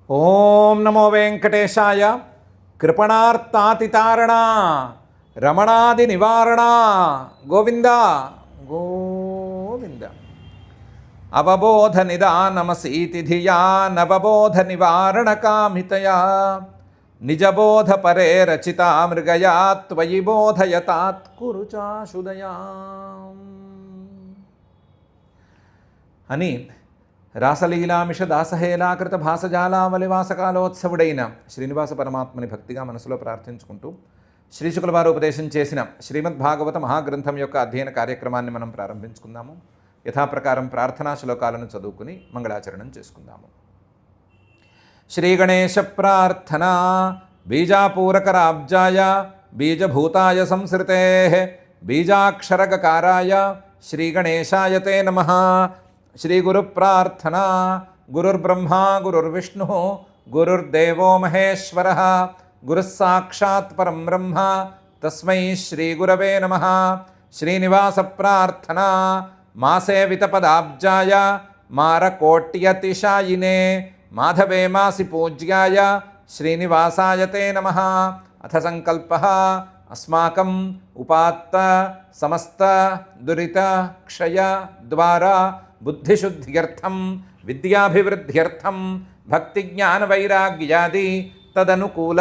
ఓం నమో వెంకటేశాయ. కృపణార్తాతితారణ రమణాది నివారణ గోవింద గోవింద. అవబోధ నిదానమసీతి ధియా నవబోధ నివారణ కామితయా నిజబోధ పరే రచితా మృగయా త్వయి బోధయతాత్ కురు చాశుదయా అని రాసలీలామిష దాసహేలాకృత భాసజాలావలివాసకాలోత్సవుడైన శ్రీనివాస పరమాత్మని భక్తిగా మనసులో ప్రార్థించుకుంటూ శ్రీశుకుల వారు ఉపదేశం చేసిన శ్రీమద్భాగవత మహాగ్రంథం యొక్క అధ్యయన కార్యక్రమాన్ని మనం ప్రారంభించుకుందాము. యథాప్రకారం ప్రార్థనా శ్లోకాలను చదువుకుని మంగళాచరణం చేసుకుందాము. శ్రీగణేశ ప్రార్థన బీజాపూరకరాబ్జాయ బీజభూతాయ సంసృతే బీజాక్షరగకారాయ శ్రీగణేశాయ తే నమః. శ్రీగురు ప్రార్థన గురుర్బ్రహ్మా గురుర్విష్ణు గురుర్దేవో మహేశ్వర గురుస్సాక్షాత్ పరం బ్రహ్మ తస్మై శ్రీగురవే నమః. శ్రీనివాస ప్రార్థన మాసేవితపదాబ్జాయ మారకోట్యతిశాయినే మాధవే మాసి పూజ్యాయ శ్రీనివాసాయ తే నమః. అథ సంకల్పః అస్మాకం ఉపాత్త సమస్త దురిత క్షయ ద్వారా బుద్ధిశుద్ధ్యర్థం విద్యాభివృద్ధ్యర్థం భక్తిజ్ఞానవైరాగ్యాది తదనుకూల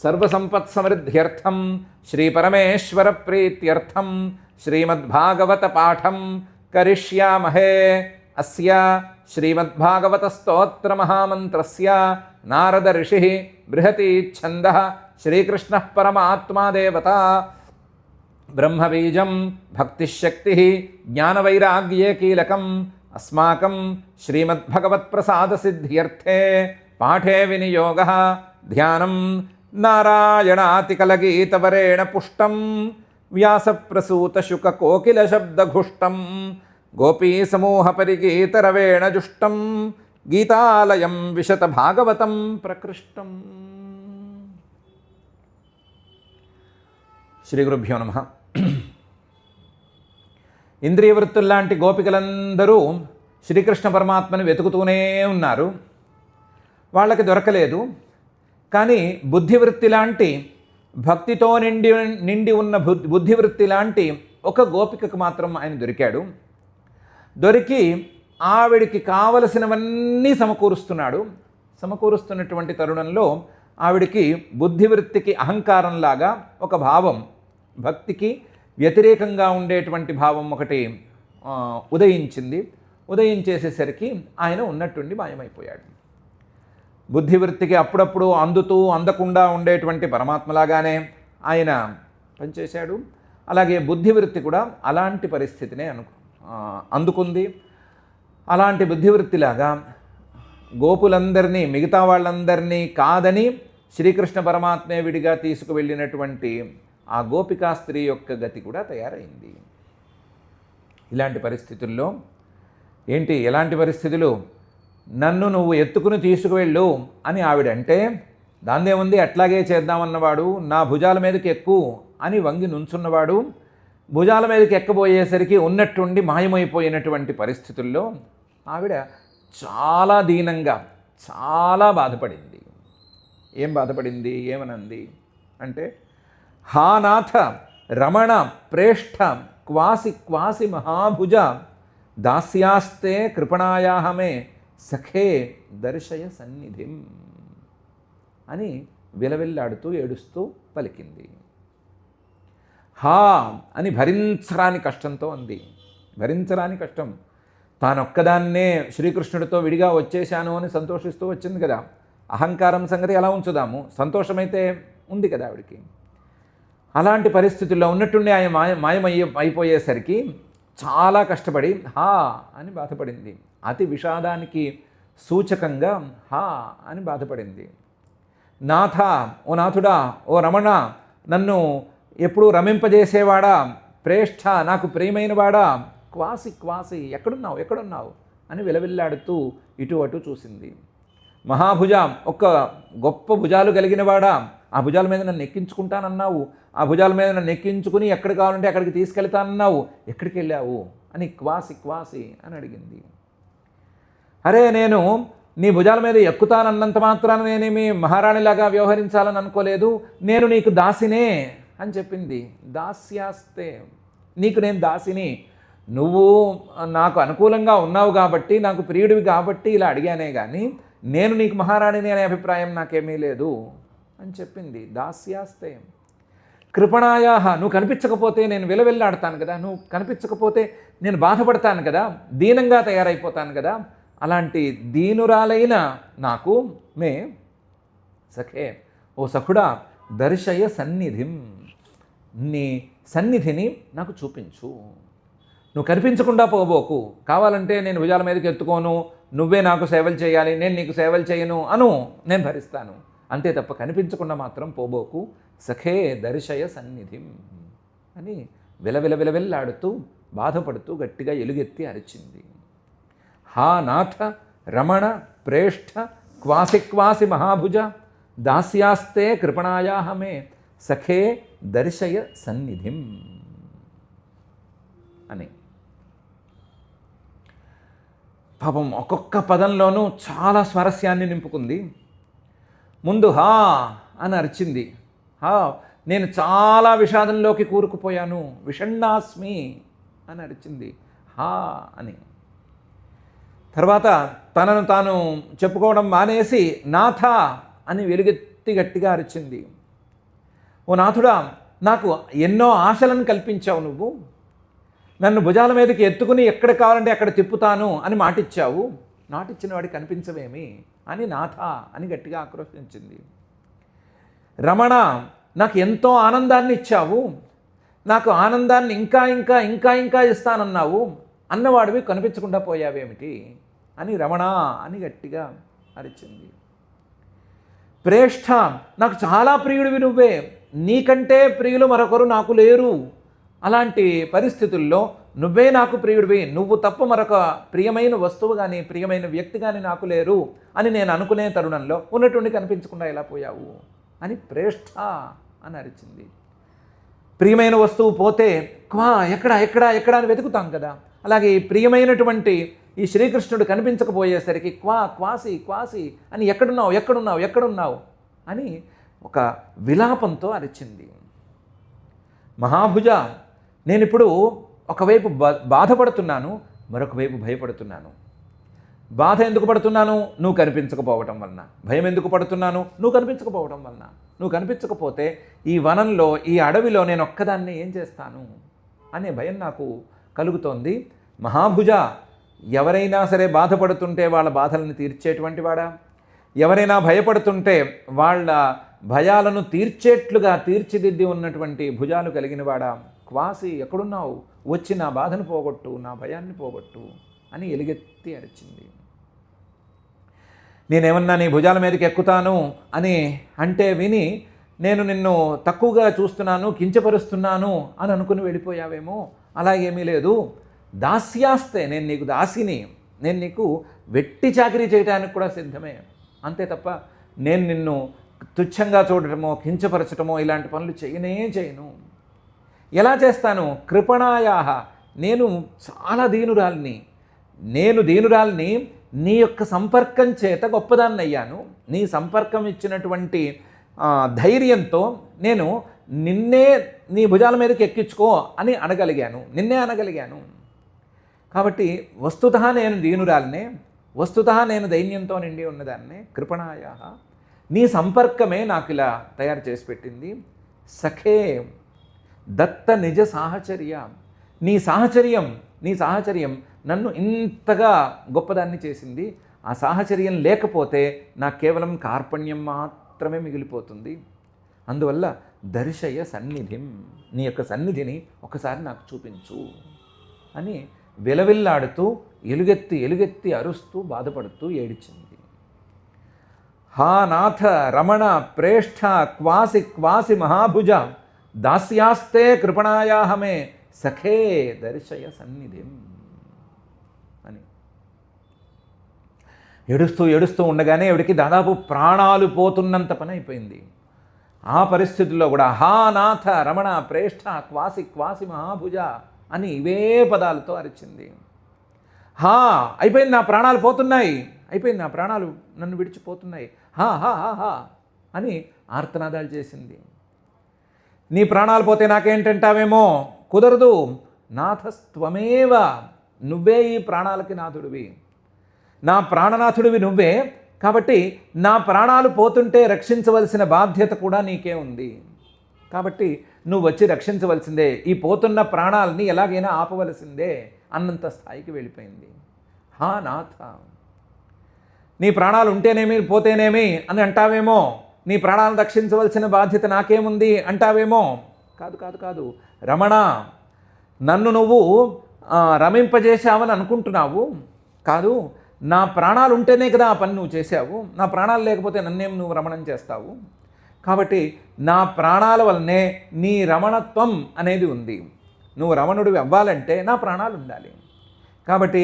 సర్వసంపత్సమృద్ధ్యర్థం శ్రీపరమేశ్వర ప్రీత్యర్థం శ్రీమద్భాగవత పాఠం కరిష్యామహే. అస్య శ్రీమద్భాగవత స్తోత్ర మహామంత్రస్య నారద ఋషిః బృహతి ఛందః శ్రీకృష్ణః పరమాత్మా దేవత బ్రహ్మబీజం భక్తిశక్తి జ్ఞానవైరాగ్యే కీలకం. అస్మాకం శ్రీమద్భగవత్ప్రసాదసిద్ధ్యర్థే పాఠే వినియోగః ధ్యానం నారాయణాతికలగీతవరేణ పుష్టం వ్యాసప్రసూతశుకకోకిలశబ్దఘుష్టం గోపీసమూహపరిగీతరవేణ జుష్టం గీతాలయం విశత భాగవతం ప్రకృష్టం. శ్రీ గురుభ్యో నమః. ఇంద్రియవృత్తుల్లాంటి గోపికలందరూ శ్రీకృష్ణ పరమాత్మని వెతుకుతూనే ఉన్నారు. వాళ్ళకి దొరకలేదు. కానీ బుద్ధివృత్తి లాంటి భక్తితో నిండి ఉన్న బుద్ధివృత్తి లాంటి ఒక గోపికకు మాత్రం ఆయన దొరికాడు. దొరికి ఆవిడికి కావలసినవన్నీ సమకూరుస్తున్నటువంటి తరుణంలో ఆవిడికి బుద్ధివృత్తికి అహంకారంలాగా ఒక భావం, భక్తికి వ్యతిరేకంగా ఉండేటువంటి భావం ఒకటి ఉదయించింది. ఉదయించేసేసరికి ఆయన ఉన్నట్టుండి మాయమైపోయాడు. బుద్ధివృత్తికి అప్పుడప్పుడు అందుతూ అందకుండా ఉండేటువంటి పరమాత్మలాగానే ఆయన పనిచేశాడు. అలాగే బుద్ధివృత్తి కూడా అలాంటి పరిస్థితినే అందుకుంది. అలాంటి బుద్ధివృత్తిలాగా గోపులందరినీ, మిగతా వాళ్ళందరినీ కాదని శ్రీకృష్ణ పరమాత్మే విడిగా తీసుకువెళ్ళినటువంటి ఆ గోపికా స్త్రీ యొక్క గతి కూడా తయారైంది. ఇలాంటి పరిస్థితుల్లో ఎలాంటి పరిస్థితులు? నన్ను నువ్వు ఎత్తుకుని తీసుకువెళ్ళు అని ఆవిడంటే దాందేముంది, అట్లాగే చేద్దామన్నవాడు నా భుజాల మీదకి ఎక్కు అని వంగి నుంచున్నవాడు భుజాల మీదకి ఎక్కబోయేసరికి ఉన్నట్టుండి మాయమైపోయినటువంటి పరిస్థితుల్లో ఆవిడ చాలా దీనంగా చాలా బాధపడింది. ఏం బాధపడింది? ఏమనంది అంటే, హా నాథ రమణ ప్రేష్ఠ క్వాసి క్వాసి మహాభుజ దాస్యాస్తే కృపణాయాహమే సఖే దర్శయ సన్నిధిం అని విలవిల్లాడుతూ ఏడుస్తూ పలికింది. హా అని భరించరాని కష్టంతో అంది. భరించరాని కష్టం. తానొక్కదాన్నే శ్రీకృష్ణుడితో విడిగా వచ్చేశాను అని సంతోషిస్తూ వచ్చింది కదా. అహంకారం సంగతి ఎలా ఉంచుదాము, సంతోషమైతే ఉంది కదా ఆవిడికి. అలాంటి పరిస్థితుల్లో ఉన్నట్టుండి ఆయన అయిపోయేసరికి చాలా కష్టపడి హా అని బాధపడింది. అతి విషాదానికి సూచకంగా హా అని బాధపడింది. నాథ, ఓ నాథుడా, ఓ రమణ, నన్ను ఎప్పుడూ రమింపజేసేవాడా, ప్రేష్ఠ నాకు ప్రియమైనవాడా, క్వాసి క్వాసి ఎక్కడున్నావు అని విలవిల్లాడుతూ ఇటు అటు చూసింది. మహాభుజ, ఒక్క గొప్ప భుజాలు కలిగినవాడా, ఆ భుజాల మీద నన్ను ఎక్కించుకుంటానన్నావు, ఆ భుజాల మీద నన్ను ఎక్కించుకుని ఎక్కడ కావాలంటే అక్కడికి తీసుకెళ్తానన్నావు, ఎక్కడికి వెళ్ళావు అని క్వాసి క్వాసి అని అడిగింది. అరే, నేను నీ భుజాల మీద ఎక్కుతానన్నంత మాత్రాన నేనేమి మహారాణిలాగా వ్యవహరించాలని అనుకోలేదు, నేను నీకు దాసినే అని చెప్పింది. దాస్యాస్తే, నీకు నేను దాసిని, నువ్వు నాకు అనుకూలంగా ఉన్నావు కాబట్టి, నాకు ప్రియుడివి కాబట్టి ఇలా అడిగానే కానీ నేను నీకు మహారాణిని అనే అభిప్రాయం నాకేమీ లేదు అని చెప్పింది. దాస్యాస్తే కృపణాయా, నువ్వు కనిపించకపోతే నేను విలవిల్లాడతాను కదా, నువ్వు కనిపించకపోతే నేను బాధపడతాను కదా, దీనంగా తయారైపోతాను కదా, అలాంటి దీనురాలైన నాకు మే సఖే, ఓ సఖుడా, దర్శయ సన్నిధిం, నీ సన్నిధిని నాకు చూపించు. నువ్వు కనిపించకుండా పోబోకు, కావాలంటే నేను భుజాల మీదకి ఎత్తుకోను, నువ్వే నాకు సేవలు చేయాలి, నేను నీకు సేవలు చేయను అను, నేను భరిస్తాను, అంతే తప్ప కనిపించకుండా మాత్రం పోబోకు. సఖే దర్శయ సన్నిధిం అని విలవిలవిలవిల్లాడుతూ బాధపడుతూ గట్టిగా ఎలుగెత్తి అరిచింది. హా నాథ రమణ ప్రేష్ఠ క్వాసి క్వాసి మహాభుజ, దాస్యాస్తే కృపణాయాహ మే సఖే దర్శయ సన్నిధిం అని. పాపం ఒక్కొక్క పదంలోనూ చాలా స్వారస్యాన్ని నింపుకుంది. ముందు హా అని అరిచింది. హా, నేను చాలా విషాదంలోకి కూరుకుపోయాను, విషణ్ణాస్మి అని అరిచింది హా అని. తర్వాత తనను తాను చెప్పుకోవడం మానేసి నాథ అని వెలుగెత్తి గట్టిగా అరిచింది. ఓ నాథుడా, నాకు ఎన్నో ఆశలను కల్పించావు, నువ్వు నన్ను భుజాల మీదకి ఎత్తుకుని ఎక్కడ కావాలంటే అక్కడ తిప్పుతాను అని మాటిచ్చావు, నాటిచ్చిన వాడికి కనిపించవేమి అని నాథ అని గట్టిగా ఆక్రోశించింది. రమణ, నాకు ఎంతో ఆనందాన్ని ఇచ్చావు, నాకు ఆనందాన్ని ఇంకా ఇంకా ఇంకా ఇంకా ఇస్తానన్నావు, అన్నవాడివి కనిపించకుండా పోయావేమిటి అని రమణ అని గట్టిగా అరిచింది. ప్రేష్ఠ, నాకు చాలా ప్రియుడివి నువ్వే, నీకంటే ప్రియులు మరొకరు నాకు లేరు, అలాంటి పరిస్థితుల్లో నువ్వే నాకు ప్రియుడివి, నువ్వు తప్ప మరొక ప్రియమైన వస్తువు కానీ ప్రియమైన వ్యక్తి కానీ నాకు లేరు అని నేను అనుకునే తరుణంలో ఉన్నటువంటి కనిపించకుండా ఎలా పోయావు అని ప్రేష్ఠ అని అరిచింది. ప్రియమైన వస్తువు పోతే క్వా ఎక్కడ ఎక్కడ ఎక్కడ అని వెతుకుతాం కదా, అలాగే ప్రియమైనటువంటి ఈ శ్రీకృష్ణుడు కనిపించకపోయేసరికి క్వా క్వాసి క్వాసి అని ఎక్కడున్నావు ఎక్కడున్నావు ఎక్కడున్నావు అని ఒక విలాపంతో అరిచింది. మహాభుజ, నేనిప్పుడు ఒకవైపు బాధపడుతున్నాను, మరొక వైపు భయపడుతున్నాను. బాధ ఎందుకు పడుతున్నాను? నువ్వు కనిపించకపోవటం వలన. భయం ఎందుకు పడుతున్నాను? నువ్వు కనిపించకపోవటం వలన. నువ్వు కనిపించకపోతే ఈ వనంలో ఈ అడవిలో నేను ఒక్కదాన్ని ఏం చేస్తాను అనే భయం నాకు కలుగుతోంది. మహాభుజ, ఎవరైనా సరే బాధపడుతుంటే వాళ్ళ బాధలను తీర్చేటువంటి వాడా, ఎవరైనా భయపడుతుంటే వాళ్ళ భయాలను తీర్చేట్లుగా తీర్చిదిద్ది ఉన్నటువంటి భుజాలు కలిగిన వాడా, క్వాసి ఎక్కడున్నావు, వచ్చి నా బాధను పోగొట్టు, నా భయాన్ని పోగొట్టు అని ఎలుగెత్తి అరిచింది. నేనేమన్నా నీ భుజాల మీదకి ఎక్కుతాను అని అంటే విని నేను నిన్ను తక్కువగా చూస్తున్నాను, కించపరుస్తున్నాను అని అనుకుని వెళ్ళిపోయావేమో, అలా ఏమీ లేదు. దాస్యాస్తే, నేను నీకు దాసిని, నేను నీకు వెట్టి చాకిరీ చేయడానికి కూడా సిద్ధమే, అంతే తప్ప నేను నిన్ను తుచ్చంగా చూడటమో కించపరచటమో ఇలాంటి పనులు చేయను. ఎలా చేస్తాను? కృపణాయాహ, నేను చాలా దీనురాల్ని, నీ యొక్క సంపర్కం చేత గొప్పదాన్ని అయ్యాను. నీ సంపర్కం ఇచ్చినటువంటి ధైర్యంతో నేను నిన్నే నీ భుజాల మీదకి ఎక్కించుకో అని అనగలిగాను. కాబట్టి వస్తుతః నేను దీనురాలనే, వస్తుతః నేను దైన్యంతో నిండి ఉన్నదాన్నే. కృపణాయాహ, నీ సంపర్కమే నాకు ఇలా తయారు చేసి పెట్టింది. సఖే దత్త నిజ సాహచర్య, నీ సాహచర్యం నన్ను ఇంతగా గొప్పదాన్ని చేసింది. ఆ సాహచర్యం లేకపోతే నాకు కేవలం కార్పణ్యం మాత్రమే మిగిలిపోతుంది. అందువల్ల దర్శయ సన్నిధిం, నీ యొక్క సన్నిధిని ఒకసారి నాకు చూపించు అని విలవిల్లాడుతూ ఎలుగెత్తి అరుస్తూ బాధపడుతూ ఏడిచింది. హా నాథ రమణ ప్రేష్ఠ క్వాసి క్వాసి మహాభుజ, దాస్యాస్తే కృపణాయాహ మే సఖే దర్శయ సన్నిధిం అని ఏడుస్తూ ఉండగానే ఎవడికి దాదాపు ప్రాణాలు పోతున్నంత పని అయిపోయింది. ఆ పరిస్థితుల్లో కూడా హా నాథ రమణ ప్రేష్ఠ క్వాసి క్వాసి మహాభుజ అని ఇవే పదాలతో అరిచింది. అయిపోయింది, నా ప్రాణాలు పోతున్నాయి అయిపోయింది, నా ప్రాణాలు నన్ను విడిచిపోతున్నాయి, హా హా హా హా అని ఆర్తనాదాలు చేసింది. నీ ప్రాణాలు పోతే నాకేంటంటావేమో, కుదరదు, నాథస్త్వమేవ, నువ్వే ఈ ప్రాణాలకి నాథుడివి, నా ప్రాణనాథుడివి నువ్వే, కాబట్టి నా ప్రాణాలు పోతుంటే రక్షించవలసిన బాధ్యత కూడా నీకే ఉంది, కాబట్టి నువ్వు వచ్చి రక్షించవలసిందే, ఈ పోతున్న ప్రాణాలని ఎలాగైనా ఆపవలసిందే అన్నంత స్థాయికి వెళ్ళిపోయింది. హా నాథ, నీ ప్రాణాలు ఉంటేనేమి పోతేనేమి అని అంటావేమో, నీ ప్రాణాలను రక్షించవలసిన బాధ్యత నాకేముంది అంటావేమో, కాదు కాదు కాదు రమణ, నన్ను నువ్వు రమింపజేశావని అనుకుంటున్నావు, కాదు, నా ప్రాణాలు ఉంటేనే కదా ఆ పని నువ్వు చేశావు, నా ప్రాణాలు లేకపోతే నన్నేం నువ్వు రమణం చేస్తావు, కాబట్టి నా ప్రాణాల వల్లనే నీ రమణత్వం అనేది ఉంది, నువ్వు రమణుడివి అవ్వాలంటే నా ప్రాణాలు ఉండాలి, కాబట్టి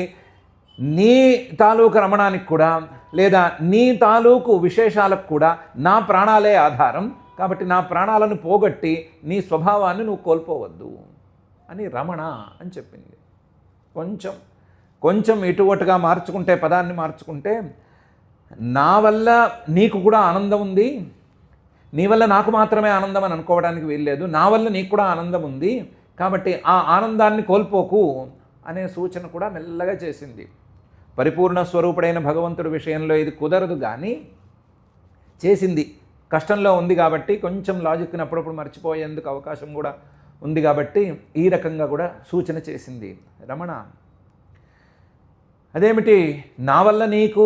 నీ తాలూకు రమణానికి కూడా లేదా నీ తాలూకు విశేషాలకు కూడా నా ప్రాణాలే ఆధారం, కాబట్టి నా ప్రాణాలను పోగొట్టి నీ స్వభావాన్ని నువ్వు కోల్పోవద్దు అని రమణ అని చెప్పింది. కొంచెం ఇటువటుగా మార్చుకుంటే, పదాన్ని మార్చుకుంటే, నా వల్ల నీకు కూడా ఆనందం ఉంది, నీ వల్ల నాకు మాత్రమే ఆనందం అని అనుకోవడానికి వీల్లేదు, నా వల్ల నీకు కూడా ఆనందం ఉంది, కాబట్టి ఆ ఆనందాన్ని కోల్పోకు అనే సూచన కూడా మెల్లగా చేసింది. పరిపూర్ణ స్వరూపుడైన భగవంతుడి విషయంలో ఇది కుదరదు, కానీ చేసింది. కష్టంలో ఉంది కాబట్టి కొంచెం లాజిక్ని అప్పుడప్పుడు మర్చిపోయేందుకు అవకాశం కూడా ఉంది కాబట్టి ఈ రకంగా కూడా సూచన చేసింది. రమణ, అదేమిటి, నా వల్ల నీకు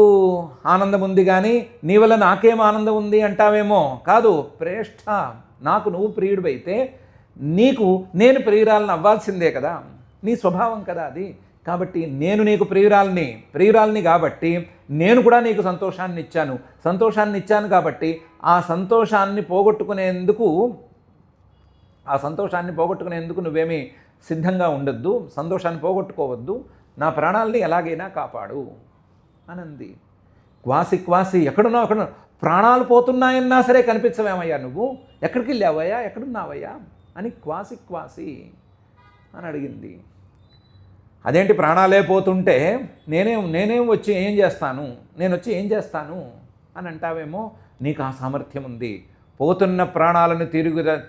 ఆనందం ఉంది కానీ నీ వల్ల నాకేం ఆనందం ఉంది అంటావేమో, కాదు ప్రేష్ఠ, నాకు నువ్వు ప్రియుడివైతే నీకు నేను ప్రియురాలను అవ్వాల్సిందే కదా, నీ స్వభావం కదా అది, కాబట్టి నేను నీకు ప్రియురాల్ని కాబట్టి నేను కూడా నీకు సంతోషాన్ని ఇచ్చాను కాబట్టి ఆ సంతోషాన్ని పోగొట్టుకునేందుకు నువ్వేమీ సిద్ధంగా ఉండొద్దు, సంతోషాన్ని పోగొట్టుకోవద్దు, నా ప్రాణాలని ఎలాగైనా కాపాడు అనంది. క్వాసి ఎక్కడున్నావు, ప్రాణాలు పోతున్నాయన్నా సరే కనిపించవేమయ్యా, నువ్వు ఎక్కడికి వెళ్ళావయ్యా, ఎక్కడున్నావయ్యా అని క్వాసి అని అడిగింది. అదేంటి, ప్రాణాలే పోతుంటే నేనేం వచ్చి ఏం చేస్తాను అని అంటావేమో, నీకు ఆ సామర్థ్యం ఉంది, పోతున్న ప్రాణాలను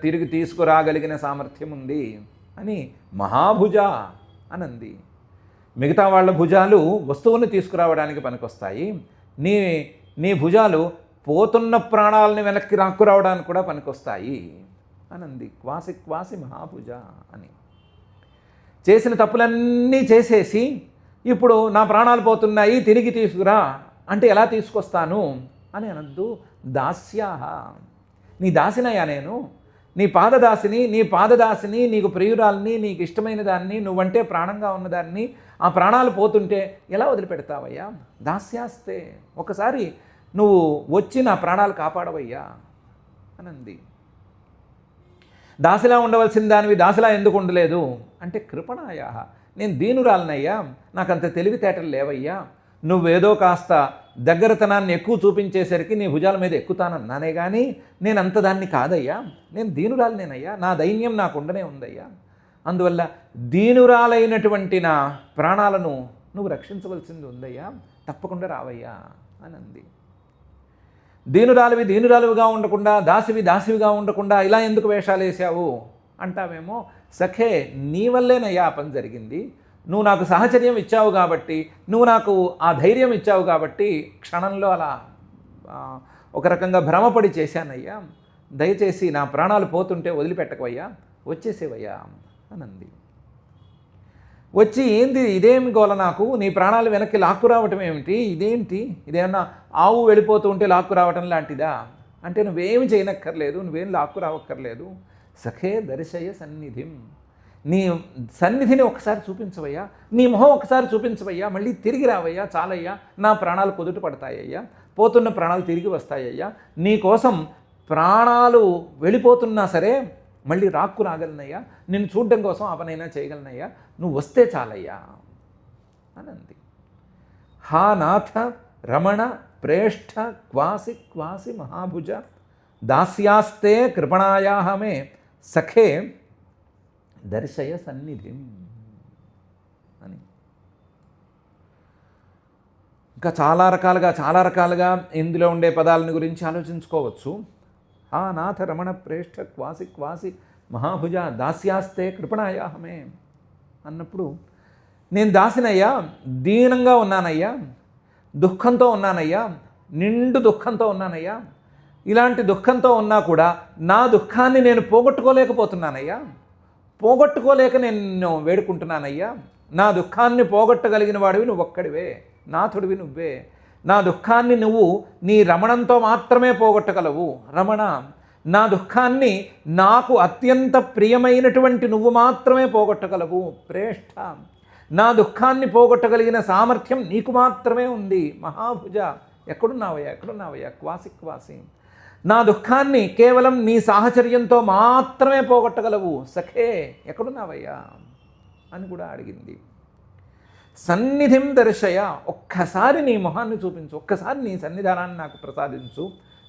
తిరిగి తీసుకురాగలిగిన సామర్థ్యం ఉంది అని మహాభుజ అనంది. మిగతా వాళ్ళ భుజాలు వస్తువుని తీసుకురావడానికి పనికొస్తాయి, నీ భుజాలు పోతున్న ప్రాణాలని వెనక్కి రాక్కురావడానికి కూడా పనికొస్తాయి అనంది. క్వాసి మహాభుజ అని. చేసిన తప్పులన్నీ చేసేసి ఇప్పుడు నా ప్రాణాలు పోతున్నాయి తిరిగి తీసుకురా అంటే ఎలా తీసుకొస్తాను అని అనద్దు. దాస్యాహ, నీ దాసినయ్యా నేను, నీ పాదదాసిని, నీకు ప్రియురాల్ని, నీకు ఇష్టమైన దాన్ని, నువ్వంటే ప్రాణంగా ఉన్నదాన్ని, ఆ ప్రాణాలు పోతుంటే ఎలా వదిలిపెడతావయ్యా? దాస్యాస్తే, ఒకసారి నువ్వు వచ్చి నా ప్రాణాలు కాపాడవయ్యా అనంది. దాసిలా ఉండవలసిన దానివి దాసిలా ఎందుకు ఉండలేదు అంటే, కృపణాయా, నేను దీనురాలనయ్యా, నాకంత తెలివితేటలు లేవయ్యా, నువ్వేదో కాస్త దగ్గరతనాన్ని ఎక్కువ చూపించేసరికి నీ భుజాల మీద ఎక్కుతానన్నానే కానీ నేను అంత దాన్ని కాదయ్యా, నేను దీనురాలనేనయ్యా, నా దైన్యం నాకు ఉండనే ఉందయ్యా, అందువల్ల దీనురాలైనటువంటి నా ప్రాణాలను నువ్వు రక్షించవలసింది ఉందయ్యా, తప్పకుండా రావయ్యా అని అంది. దీనురాలువిగా ఉండకుండా, దాసివిగా ఉండకుండా ఇలా ఎందుకు వేషాలు వేసావు అంటావేమో, సఖే నీ వల్లేనయ్యా ఆ పని జరిగింది, నువ్వు నాకు సహచర్యం ఇచ్చావు కాబట్టి, నువ్వు నాకు ఆ ధైర్యం ఇచ్చావు కాబట్టి క్షణంలో అలా ఒక రకంగా భ్రమపడి చేశానయ్యా, దయచేసి నా ప్రాణాలు పోతుంటే వదిలిపెట్టకవయ్యా, వచ్చేసేవయ్యా అని అంది. వచ్చి ఏంది ఇదేమి గోల, నాకు నీ ప్రాణాలు వెనక్కి లాక్కు రావటం ఏమిటి, ఇదేంటి, ఇదేమన్నా ఆవు వెళ్ళిపోతూ ఉంటే లాక్కు రావటం లాంటిదా అంటే, నువ్వేమి చేయనక్కర్లేదు, నువ్వేం లాక్కు రావక్కర్లేదు, సఖే దర్శయ సన్నిధిం, నీ సన్నిధిని ఒకసారి చూపించవయ్యా, నీ మొహం ఒకసారి చూపించవయ్యా, మళ్ళీ తిరిగి రావయ్యా, చాలయ్యా, నా ప్రాణాలు కుదుట పడతాయ్యా, పోతున్న ప్రాణాలు తిరిగి వస్తాయ్యా, నీ కోసం ప్రాణాలు వెళ్ళిపోతున్నా సరే మళ్ళీ రాక్కు రాగలనయ్యా, నిన్ను చూడడం కోసం ఆ పనైనా చేయగలనయ్యా, నువ్వు వస్తే చాలయ్యా అని అంది. హా నాథ రమణ ప్రేష్ఠ క్వాసి మహాభుజ దాస్యాస్తే కృపణాయాహమే సఖే దర్శయ సన్నిధిం అని. ఇంకా చాలా రకాలుగా ఇందులో ఉండే పదాలని గురించి ఆలోచించుకోవచ్చు. నాథ రమణ ప్రేష్ఠ క్వాసి క్వాసి మహాభుజ దాస్యాస్తే కృపణాయాహమే అన్నప్పుడు, నేను దాసినయ్యా, దీనంగా ఉన్నానయ్యా, దుఃఖంతో ఉన్నానయ్యా, నిండు దుఃఖంతో ఉన్నానయ్యా, ఇలాంటి దుఃఖంతో ఉన్నా కూడా నా దుఃఖాన్ని నేను పోగొట్టుకోలేకపోతున్నానయ్యా, పోగొట్టుకోలేక నేను వేడుకుంటున్నానయ్యా. నా దుఃఖాన్ని పోగొట్టగలిగిన వాడివి నువ్వు ఒక్కడివే, నాథుడివి నువ్వే. నా దుఃఖాన్ని నువ్వు నీ రమణంతో మాత్రమే పోగొట్టగలవు. రమణ, నా దుఃఖాన్ని నాకు అత్యంత ప్రియమైనటువంటి నువ్వు మాత్రమే పోగొట్టగలవు. ప్రేష్ఠ, నా దుఃఖాన్ని పోగొట్టగలిగిన సామర్థ్యం నీకు మాత్రమే ఉంది. మహాభుజ, ఎక్కడున్నావయ్యా క్వాసి క్వాసి, నా దుఃఖాన్ని కేవలం నీ సాహచర్యంతో మాత్రమే పోగొట్టగలవు. సఖే, ఎక్కడున్నావయ్యా అని కూడా అడిగింది. సన్నిధిం దర్శయ, ఒక్కసారి నీ మొహాన్ని చూపించు, ఒక్కసారి నీ సన్నిధానాన్ని నాకు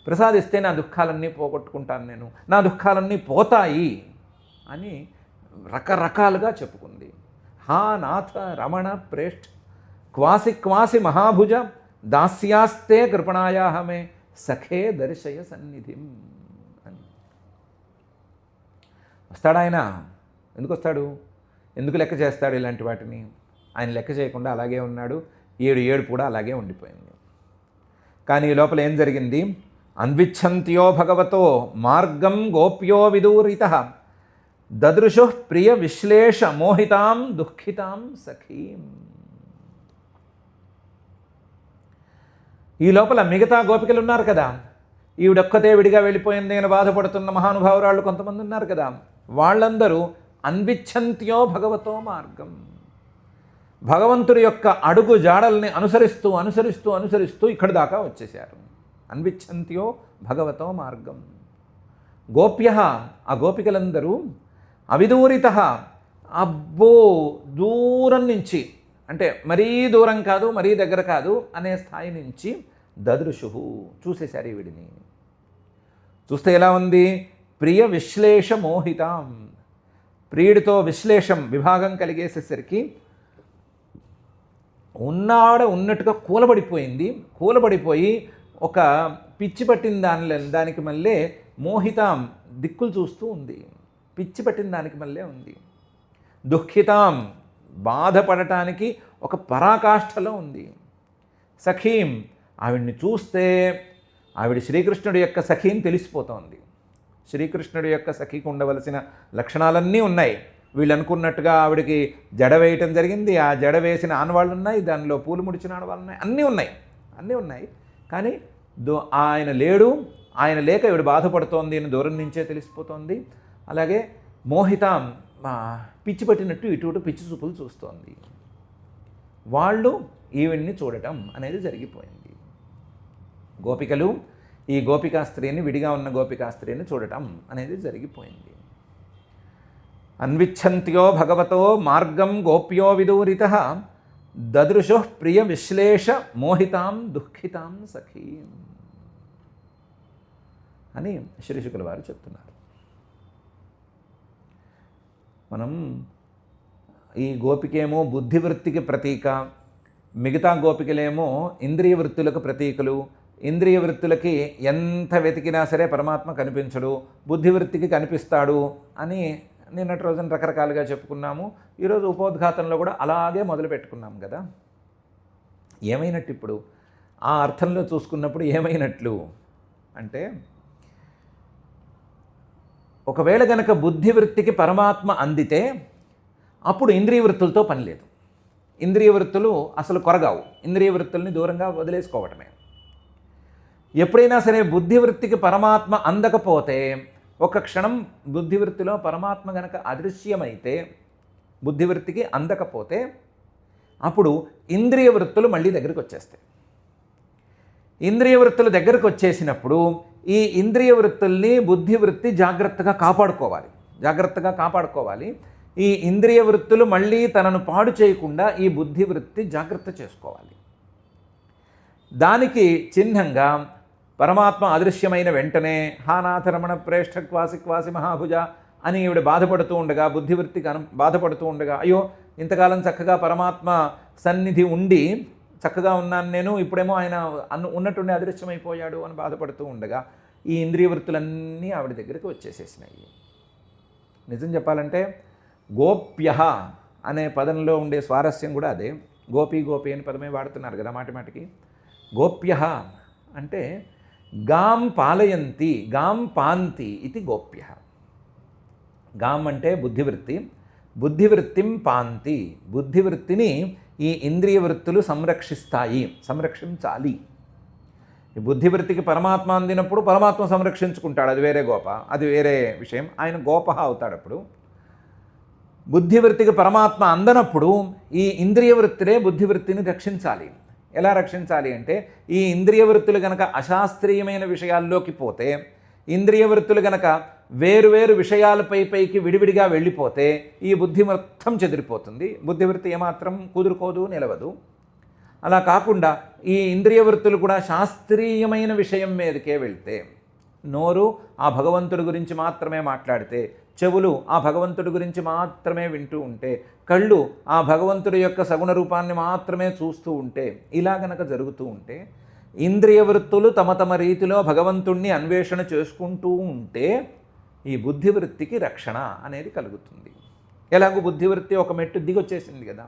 ప్రసాదిస్తే నా దుఃఖాలన్నీ పోగొట్టుకుంటాను నేను, నా దుఃఖాలన్నీ పోతాయి అని రకరకాలుగా చెప్పుకుంది. నాథ రమణ ప్రేష్ఠ క్వాసి క్వాసి మహాభుజ దాస్యాస్తే కృపణాయాహమే సఖే దర్శయ సన్నిధిం అని. వస్తాడు ఆయన. ఎందుకు వస్తాడు? ఎందుకు లెక్క చేస్తాడు ఇలాంటి వాటిని? ఆయన లెక్క చేయకుండా అలాగే ఉన్నాడు. ఏడు కూడా అలాగే ఉండిపోయింది. కానీ ఈ లోపల ఏం జరిగింది? అన్విచ్ఛంత్యో భగవతో మార్గం గోప్యో విదూరితః దదృశు ప్రియ విశ్లేష మోహితాం దుఃఖితాం సఖీం. ఈ లోపల మిగతా గోపికలు ఉన్నారు కదా, ఈవిడొక్కతే విడిగా వెళ్ళిపోయింది అని బాధపడుతున్న మహానుభావురాళ్ళు కొంతమంది ఉన్నారు కదా, వాళ్ళందరూ అన్విచ్ఛంత్యో భగవతో మార్గం, భగవంతుడి యొక్క అడుగు జాడల్ని అనుసరిస్తూ ఇక్కడి దాకా వచ్చేశారు. అన్విచ్ఛంత్యో భగవతో మార్గం. గోప్య, ఆ గోపికలందరూ అవిదూరిత, అబ్బో దూరం నుంచి, అంటే మరీ దూరం కాదు మరీ దగ్గర కాదు అనే స్థాయి నుంచి దదృశు చూసేశారు ఈవిడిని. చూస్తే ఎలా ఉంది? ప్రియ విశ్లేష మోహితాం, ప్రియుడితో విభాగం కలిగేసేసరికి ఉన్నట్టుగా కూలబడిపోయి ఒక పిచ్చి పట్టిన దానికి మళ్ళీ మోహితాం దిక్కులు చూస్తూ ఉంది. పిచ్చి పట్టిన దానికి మళ్ళీ ఉంది. దుఃఖితాం బాధపడటానికి ఒక పరాకాష్ఠలో ఉంది. సఖీం, ఆవిడ్ని చూస్తే ఆవిడ శ్రీకృష్ణుడి యొక్క సఖీని తెలిసిపోతోంది. శ్రీకృష్ణుడి యొక్క సఖీకి ఉండవలసిన లక్షణాలన్నీ ఉన్నాయి. వీళ్ళు అనుకున్నట్టుగా ఆవిడకి జడ వేయటం జరిగింది, ఆ జడ వేసిన ఆనవాళ్ళు ఉన్నాయి, దానిలో పూలు ముడిచిన ఆనవాళ్ళు ఉన్నాయి, అన్నీ ఉన్నాయి. కానీ ఆయన లేడు, ఆయన లేక ఈవిడ బాధపడుతోంది అని దూరం నుంచే తెలిసిపోతోంది. అలాగే మోహితాం పిచ్చి పట్టినట్టు ఇటు పిచ్చి చూపులు చూస్తోంది. వాళ్ళు ఈవిడ్ని చూడటం అనేది జరిగిపోయింది. గోపికలు ఈ గోపికా స్త్రీని, విడిగా ఉన్న గోపికా స్త్రీని చూడటం అనేది జరిగిపోయింది. అన్విచ్ఛంత్యో భగవతో మార్గం గోప్యో విదూరితః దదృశు ప్రియ విశ్లేష మోహితాం దుఃఖితాం సఖీం అని శ్రీశుకుల వారు చెప్తున్నారు. మనం ఈ గోపికేమో బుద్ధివృత్తికి ప్రతీక, మిగతా గోపికలేమో ఇంద్రియ వృత్తులకు ప్రతీకలు. ఇంద్రియ వృత్తులకి ఎంత వెతికినా సరే పరమాత్మ కనిపించడు, బుద్ధివృత్తికి కనిపిస్తాడు అని నిన్నటి రోజున రకరకాలుగా చెప్పుకున్నాము. ఈరోజు ఉపోద్ఘాతంలో కూడా అలాగే మొదలు పెట్టుకున్నాం కదా. ఏమైనట్టు ఇప్పుడు ఆ అర్థంలో చూసుకున్నప్పుడు ఏమైనట్లు అంటే, ఒకవేళ గనక బుద్ధివృత్తికి పరమాత్మ అందితే అప్పుడు ఇంద్రియ వృత్తులతో పని లేదు. ఇంద్రియ వృత్తులు అసలు కొరగావు. ఇంద్రియ వృత్తుల్ని దూరంగా వదిలేసుకోవటమే. ఎప్పుడైనా సరే బుద్ధివృత్తికి పరమాత్మ అందకపోతే, ఒక క్షణం బుద్ధివృత్తిలో పరమాత్మ గనక అదృశ్యమైతే, బుద్ధివృత్తికి అందకపోతే అప్పుడు ఇంద్రియ వృత్తులు మళ్ళీ దగ్గరికి వచ్చేస్తాయి. ఇంద్రియ వృత్తులు దగ్గరకు వచ్చేసినప్పుడు ఈ ఇంద్రియ వృత్తుల్ని బుద్ధివృత్తి జాగ్రత్తగా కాపాడుకోవాలి. ఈ ఇంద్రియ వృత్తులు మళ్ళీ తనను పాడు చేయకుండా ఈ బుద్ధివృత్తి జాగ్రత్త చేసుకోవాలి. దానికి చిహ్నంగా పరమాత్మ అదృశ్యమైన వెంటనే నాథ రమణ ప్రేష్ఠ క్వాసి క్వాసి మహాభుజ అని ఈవిడ బాధపడుతూ ఉండగా, బుద్ధివృత్తికి బాధపడుతూ ఉండగా, అయ్యో ఇంతకాలం చక్కగా పరమాత్మ సన్నిధి ఉండి చక్కగా ఉన్నాను నేను, ఇప్పుడేమో ఆయన ఉన్నట్టుండి అదృశ్యమైపోయాడు అని బాధపడుతూ ఉండగా ఈ ఇంద్రియ వృత్తులన్నీ ఆవిడ దగ్గరికి వచ్చేసేసినాయి. నిజం చెప్పాలంటే గోప్య అనే పదంలో ఉండే స్వారస్యం కూడా అదే. గోపి గోపి అని పదమే వాడుతున్నారు కదా మాటిమాటికి. గోప్య అంటే గాం పాలయంతి, గాం పాంతి ఇది గోప్య. గాం అంటే బుద్ధివృత్తి, బుద్ధివృత్తిం పాంతి, బుద్ధివృత్తిని ఈ ఇంద్రియ వృత్తులు సంరక్షిస్తాయి, సంరక్షించాలి. ఈ బుద్ధివృత్తికి పరమాత్మ అందినప్పుడు పరమాత్మ సంరక్షించుకుంటాడు, అది వేరే గోప, అది వేరే విషయం. ఆయన గోప అవుతాడు. అప్పుడు బుద్ధివృత్తికి పరమాత్మ అందనప్పుడు ఈ ఇంద్రియ వృత్తులే బుద్ధివృత్తిని రక్షించాలి. ఎలా రక్షించాలి అంటే ఈ ఇంద్రియ వృత్తులు గనక అశాస్త్రీయమైన విషయాల్లోకి పోతే, ఇంద్రియ వృత్తులు గనక వేరువేరు విషయాలపైకి విడివిడిగా వెళ్ళిపోతే ఈ బుద్ధి మొత్తం చెదిరిపోతుంది. బుద్ధివృత్తి ఏమాత్రం కుదురుకోదు, నిలవదు. అలా కాకుండా ఈ ఇంద్రియ వృత్తులు కూడా శాస్త్రీయమైన విషయం మీదకే వెళ్తే, నోరు ఆ భగవంతుడి గురించి మాత్రమే మాట్లాడితే, చెవులు ఆ భగవంతుడి గురించి మాత్రమే వింటూ ఉంటే, కళ్ళు ఆ భగవంతుడి యొక్క సగుణ రూపాన్ని మాత్రమే చూస్తూ ఉంటే, ఇలా గనక జరుగుతూ ఉంటే, ఇంద్రియ వృత్తులు తమ తమ రీతిలో భగవంతుణ్ణి అన్వేషణ చేసుకుంటూ ఉంటే ఈ బుద్ధివృత్తికి రక్షణ అనేది కలుగుతుంది. ఎలాగో బుద్ధివృత్తి ఒక మెట్టు దిగొచ్చేసింది కదా.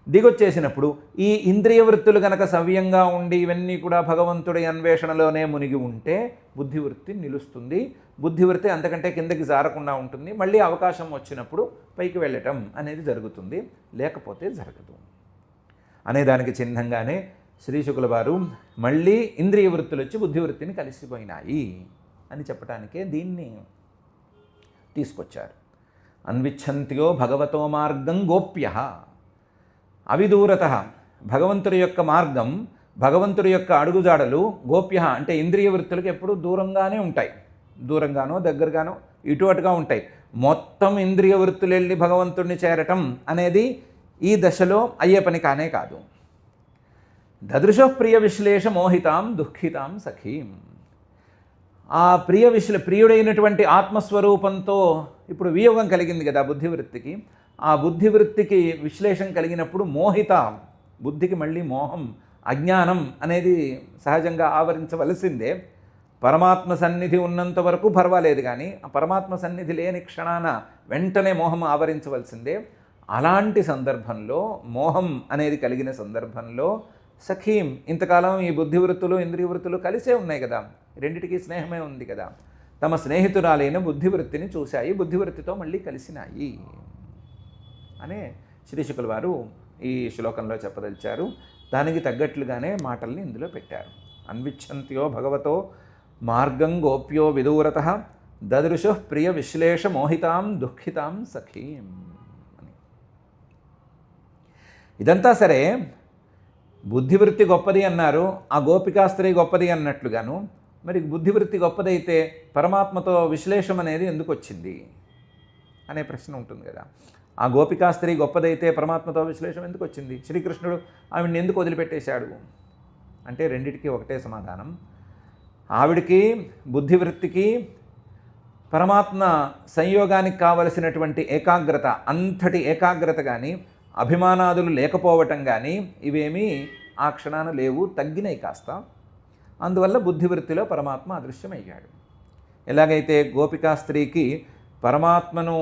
దిగొచ్చేసినప్పుడు ఈ ఇంద్రియ వృత్తులు గనక సవ్యంగా ఉండి ఇవన్నీ కూడా భగవంతుడి అన్వేషణలోనే మునిగి ఉంటే బుద్ధివృత్తి నిలుస్తుంది. బుద్ధివృత్తి అంతకంటే కిందకి జారకుండా ఉంటుంది. మళ్ళీ అవకాశం వచ్చినప్పుడు పైకి వెళ్ళటం అనేది జరుగుతుంది, లేకపోతే జరగదు అనేదానికి చిహ్నంగానే శ్రీశుకుల వారు మళ్ళీ ఇంద్రియ వృత్తులు వచ్చి బుద్ధివృత్తిని కలిసిపోయినాయి అని చెప్పడానికే దీన్ని తీసుకొచ్చారు. అన్విచ్ఛంత్యో భగవతో మార్గం గోప్య అవిదూరత. భగవంతుడి యొక్క మార్గం, భగవంతుడి యొక్క అడుగుజాడలు గోప్య అంటే ఇంద్రియ వృత్తులకు ఎప్పుడూ దూరంగానే ఉంటాయి. దూరంగానో దగ్గరగానో ఇటు అటుగా ఉంటాయి. మొత్తం ఇంద్రియ వృత్తులు వెళ్ళి భగవంతుడిని చేరటం అనేది ఈ దశలో అయ్యే పని కానే కాదు. దదృశ ప్రియ విశ్లేష మోహితాం దుఃఖితాం సఖీం. ఆ ప్రియుడైనటువంటి ఆత్మస్వరూపంతో ఇప్పుడు వియోగం కలిగింది కదా బుద్ధివృత్తికి. ఆ బుద్ధివృత్తికి విశ్లేషం కలిగినప్పుడు మోహిత, బుద్ధికి మళ్ళీ మోహం, అజ్ఞానం అనేది సహజంగా ఆవరించవలసిందే. పరమాత్మ సన్నిధి ఉన్నంత వరకు పర్వాలేదు, కానీ ఆ పరమాత్మ సన్నిధి లేని క్షణాన వెంటనే మోహం ఆవరించవలసిందే. అలాంటి సందర్భంలో, మోహం అనేది కలిగిన సందర్భంలో సఖీం, ఇంతకాలం ఈ బుద్ధివృత్తులు ఇంద్రియ వృత్తులు కలిసే ఉన్నాయి కదా, రెండిటికి స్నేహమే ఉంది కదా, తమ స్నేహితురాలైన బుద్ధివృత్తిని చూశాయి, బుద్ధివృత్తితో మళ్ళీ కలిసినాయి అనే శ్రీశుకుల వారు ఈ శ్లోకంలో చెప్పదలిచారు. దానికి తగ్గట్లుగానే మాటల్ని ఇందులో పెట్టారు. అన్విచ్ఛంత్యో భగవతో మార్గం గోప్యో విదూరత దదృశ ప్రియ విశ్లేష మోహితాం దుఃఖితాం సఖీం అని. ఇదంతా సరే బుద్ధివృత్తి గొప్పది అన్నారు, ఆ గోపికాస్త్రీ గొప్పది అన్నట్లుగాను. మరి బుద్ధివృత్తి గొప్పదైతే పరమాత్మతో విశ్లేషం అనేది ఎందుకు వచ్చింది అనే ప్రశ్న ఉంటుంది కదా. ఆ గోపికాస్త్రీ గొప్పదైతే పరమాత్మతో విశ్లేషం ఎందుకు వచ్చింది? శ్రీకృష్ణుడు ఆవిడ్ని ఎందుకు వదిలిపెట్టేశాడు అంటే రెండిటికి ఒకటే సమాధానం. ఆవిడికి బుద్ధివృత్తికి పరమాత్మ సంయోగానికి కావలసినటువంటి ఏకాగ్రత, అంతటి ఏకాగ్రత కానీ అభిమానాదులు లేకపోవటం కానీ ఇవేమీ ఆ క్షణాన లేవు, తగ్గినాయి కాస్త. అందువల్ల బుద్ధివృత్తిలో పరమాత్మ అదృశ్యమయ్యాడు. ఎలాగైతే గోపికా స్త్రీకి పరమాత్మను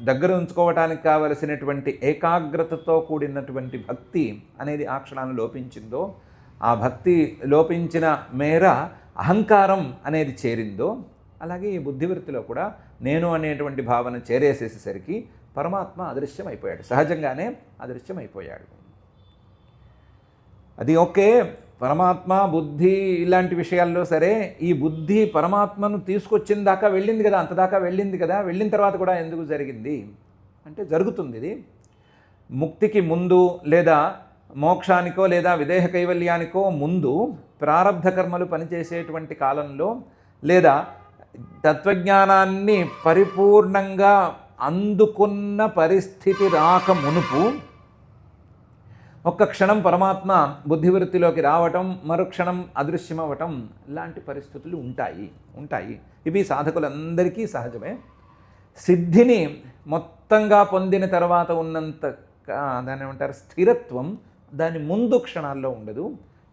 దగ్గర ఉంచుకోవటానికి కావలసినటువంటి ఏకాగ్రతతో కూడినటువంటి భక్తి అనేది ఆ క్షణాన్ని లోపించిందో, ఆ భక్తి లోపించిన మేర అహంకారం అనేది చేరిందో, అలాగే ఈ బుద్ధివృత్తిలో కూడా నేను అనేటువంటి భావన చేరేసేసేసరికి పరమాత్మ అదృశ్యమైపోయాడు, సహజంగానే అదృశ్యమైపోయాడు. అది ఓకే, పరమాత్మ బుద్ధి ఇలాంటి విషయాల్లో సరే, ఈ బుద్ధి పరమాత్మను తీసుకొచ్చిన దాకా వెళ్ళింది కదా, అంతదాకా వెళ్ళింది కదా, వెళ్ళిన తర్వాత కూడా ఎందుకు జరిగింది అంటే జరుగుతుంది. ఇది ముక్తికి ముందు లేదా మోక్షానికో లేదా విదేహ కైవల్యానికో ముందు ప్రారబ్ధ కర్మలు పనిచేసేటువంటి కాలంలో, లేదా తత్వజ్ఞానాన్ని పరిపూర్ణంగా అందుకున్న పరిస్థితి రాక మునుపు ఒక్క క్షణం పరమాత్మ బుద్ధివృత్తిలోకి రావటం, మరుక్షణం అదృశ్యమవ్వటం లాంటి పరిస్థితులు ఉంటాయి. ఇవి సాధకులందరికీ సహజమే. సిద్ధిని మొత్తంగా పొందిన తర్వాత ఉన్నంత దాన్ని ఏమంటారు స్థిరత్వం దాని ముందు క్షణాల్లో ఉండదు.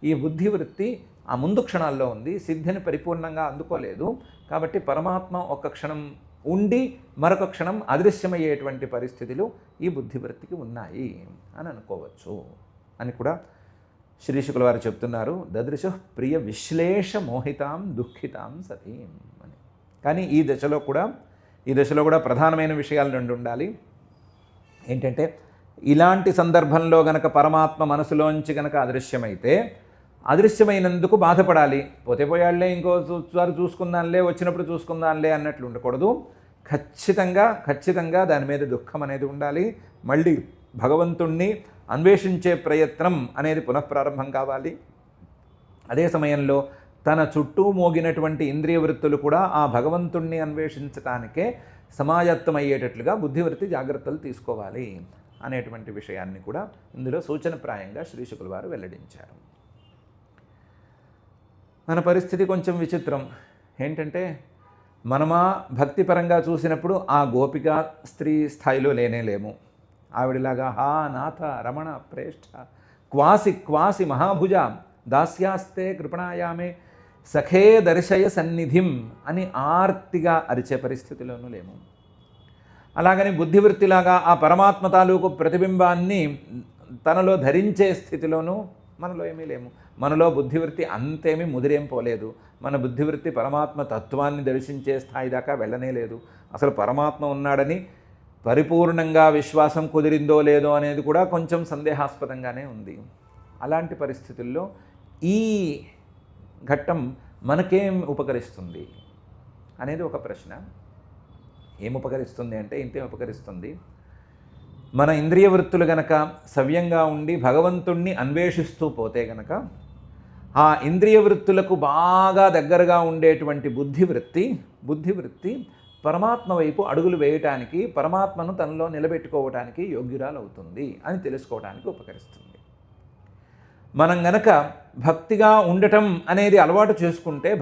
ఈ బుద్ధివృత్తి ఆ ముందు క్షణాల్లో ఉంది, సిద్ధిని పరిపూర్ణంగా అందుకోలేదు. కాబట్టి పరమాత్మ ఒక్క క్షణం ఉండి మరొక క్షణం అదృశ్యమయ్యేటువంటి పరిస్థితులు ఈ బుద్ధివృత్తికి ఉన్నాయి అని అనుకోవచ్చు అని కూడా శ్రీ శుకుల వారు చెప్తున్నారు. దదృశ ప్రియ విశ్లేష మోహితాం దుఃఖితాం సతీం అని. కానీ ఈ దశలో కూడా ప్రధానమైన విషయాలు రెండు ఉండాలి. ఏంటంటే, ఇలాంటి సందర్భంలో గనక పరమాత్మ మనసులోంచి గనక అదృశ్యమైతే అదృశ్యమైనందుకు బాధపడాలి. పోతే పోయాళ్లే, ఇంకోసారి చూసుకుందాంలే, వచ్చినప్పుడు చూసుకుందాంలే అన్నట్లు ఉండకూడదు. ఖచ్చితంగా దాని మీద దుఃఖం అనేది ఉండాలి. మళ్ళీ భగవంతుణ్ణి అన్వేషించే ప్రయత్నం అనేది పునఃప్రారంభం కావాలి. అదే సమయంలో తన చుట్టూ మోగినటువంటి ఇంద్రియ వృత్తులు కూడా ఆ భగవంతుణ్ణి అన్వేషించటానికే సమాయత్తమయ్యేటట్లుగా బుద్ధివృత్తి జాగ్రత్తలు తీసుకోవాలి అనేటువంటి విషయాన్ని కూడా ఇందులో సూచనప్రాయంగా శ్రీ శుకుల వారు వెల్లడించారు. మన పరిస్థితి కొంచెం విచిత్రం. ఏంటంటే, మనమా భక్తిపరంగా చూసినప్పుడు ఆ గోపిక స్త్రీ స్థాయిలో లేము. ఆవిడలాగా హా నాథ రమణ ప్రేష్ఠ క్వాసి మహాభుజ దాస్యాస్తే కృపణాయామే సఖే దర్శయ సన్నిధిం అని ఆర్తిగా అరిచే పరిస్థితిలోనూ లేము. అలాగని బుద్ధివృత్తిలాగా ఆ పరమాత్మ తాలూకు ప్రతిబింబాన్ని తనలో ధరించే స్థితిలోనూ మనలో ఏమీ లేము. మనలో బుద్ధివృత్తి అంతేమీ ముదిరేం పోలేదు. మన బుద్ధివృత్తి పరమాత్మ తత్వాన్ని దర్శించే స్థాయి దాకా వెళ్ళనే లేదు. అసలు పరమాత్మ ఉన్నాడని పరిపూర్ణంగా విశ్వాసం కుదిరిందో లేదో అనేది కూడా కొంచెం సందేహాస్పదంగానే ఉంది. అలాంటి పరిస్థితుల్లో ఈ ఘట్టం మనకేం ఉపకరిస్తుంది అనేది ఒక ప్రశ్న. ఏం ఉపకరిస్తుంది అంటే, ఇంతే ఉపకరిస్తుంది. మన ఇంద్రియ వృత్తులు గనక సవ్యంగా ఉండి భగవంతుణ్ణి అన్వేషిస్తూ పోతే గనక ఆ ఇంద్రియ వృత్తులకు బాగా దగ్గరగా ఉండేటువంటి బుద్ధివృత్తి పరమాత్మ వైపు అడుగులు వేయటానికి, పరమాత్మను తనలో నిలబెట్టుకోవటానికి యోగ్యురాలు అవుతుంది అని తెలుసుకోవడానికి ఉపకరిస్తుంది. మనం గనక భక్తిగా ఉండటం అనేది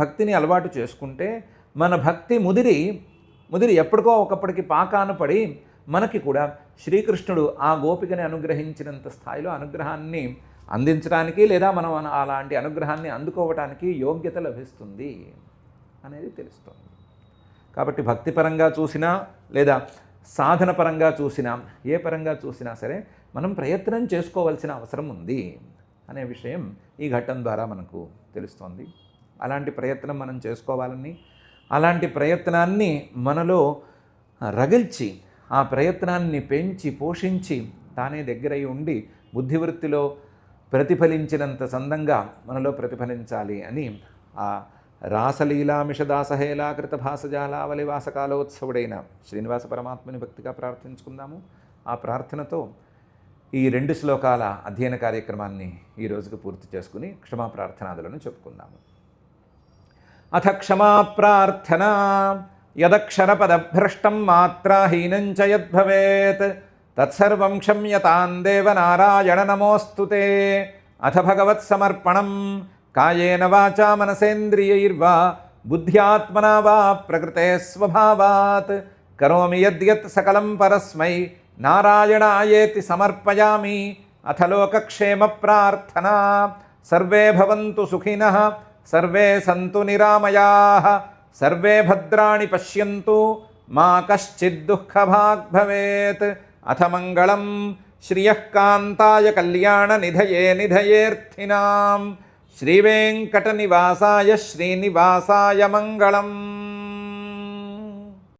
భక్తిని అలవాటు చేసుకుంటే మన భక్తి ముదిరి ఎప్పటికో ఒకప్పటికి పాకాన పడి మనకి కూడా శ్రీకృష్ణుడు ఆ గోపికని అనుగ్రహించినంత స్థాయిలో అనుగ్రహాన్ని అందించడానికి, లేదా మనం అలాంటి అనుగ్రహాన్ని అందుకోవటానికి యోగ్యత లభిస్తుంది అనేది తెలుస్తుంది. కాబట్టి భక్తిపరంగా చూసినా లేదా సాధన పరంగా చూసినా, ఏ పరంగా చూసినా సరే మనం ప్రయత్నం చేసుకోవాల్సిన అవసరం ఉంది అనే విషయం ఈ ఘట్టం ద్వారా మనకు తెలుస్తోంది. అలాంటి ప్రయత్నం మనం చేసుకోవాలని, అలాంటి ప్రయత్నాన్ని మనలో రగిల్చి ఆ ప్రయత్నాన్ని పెంచి పోషించి తానే దగ్గరై ఉండి బుద్ధివృత్తిలో ప్రతిఫలించినంత సందంగా మనలో ప్రతిఫలించాలి అని ఆ రాసలీలామిషదాసహేలాకృత భాసజాలావలి వాసకాలోత్సవుడైన శ్రీనివాస పరమాత్మని భక్తిగా ప్రార్థించుకుందాము. ఆ ప్రార్థనతో ఈ 2 శ్లోకాల అధ్యయన కార్యక్రమాన్ని ఈ రోజుకు పూర్తి చేసుకుని క్షమా ప్రార్థనాదులను చెప్పుకుందాము. అథ క్షమా ప్రార్థన. యదక్షరపదభ్రష్టం మాత్రాహీనం చ యద్భవేత్ తత్సర్వం క్షమ్యతాం దేవ నారాయణ నమోస్తుతే. అథ భగవత్సమర్పణం. కాయేన వాచా మనసేంద్రియైర్వా బుద్ధ్యాత్మనా వా ప్రకృతే స్వభావాత్ కరోమి యద్యత్ సకలం పరస్మై నారాయణాయేతి సమర్పయామి. అథ లోకక్షేమ ప్రార్థనా. సర్వే భవంతు సుఖినః, సర్వే సంతు నిరామయాః, సర్వే భద్రాణి పశ్యంతు, మా కశ్చిద్ దుఃఖభాగ్ భవేత్. అథ మంగళం శ్రియః కాంతాయ కళ్యాణ నిధయే నిధయేర్థినాం శ్రీవేంకటనివాసాయ శ్రీనివాసాయ మంగళం.